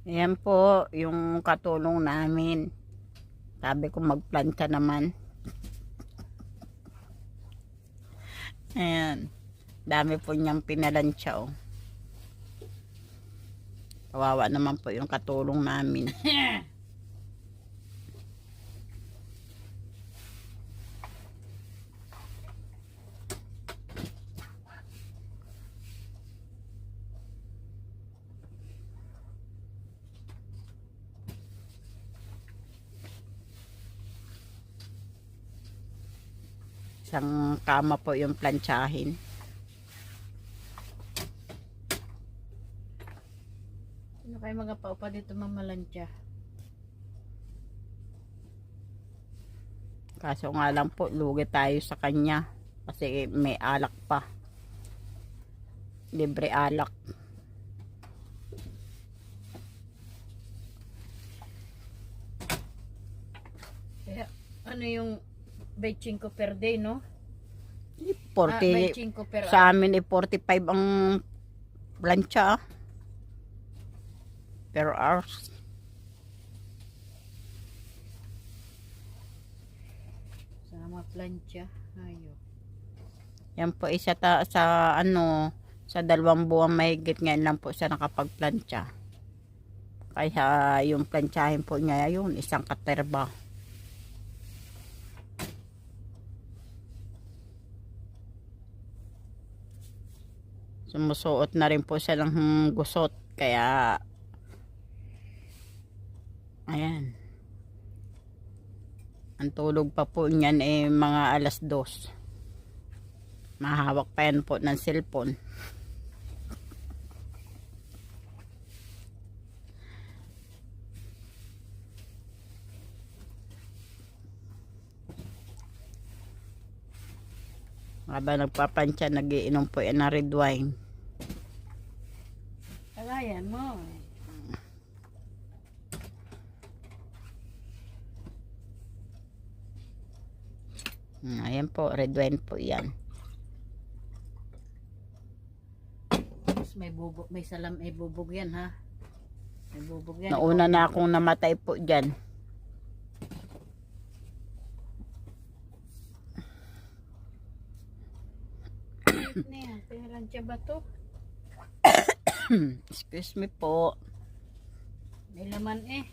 Ayan po yung katulong namin. Sabi ko magplanta naman. Ayan. Dami po niyang pinalansya, oh. Kawawa naman po yung katulong namin. Isang kama po yung plantsahin. Sino kayo magpaupa dito mamalansya? Kaso nga lang po, lugi tayo sa kanya. Kasi may alak pa. Libre alak. Kaya, ano yung 25 per day, no? 40, 25 per sa amin 45 ang plancha, per hours. Sama plancha. Ayo. Yan po isa sa ano, sa 2 buwan mahigit ngayon lang po siya nakapagplancha. Kaya yung plantsahin po niya yun, isang katerba. Sumusuot na rin po siya ng gusot. Kaya ayan. Ang tulog pa po niyan mga 2:00. Mahawak pa yan po ng cellphone. Habang nagpapansya, nagiinom po yan ng red wine. Kagayan mo. Ayan po, red wine po yan. Tapos may bubog, may salam, may bubog yan, ha? May bubog yan. Nauna na akong namatay po dyan. Pinalansya ba to? Excuse me po. May laman eh.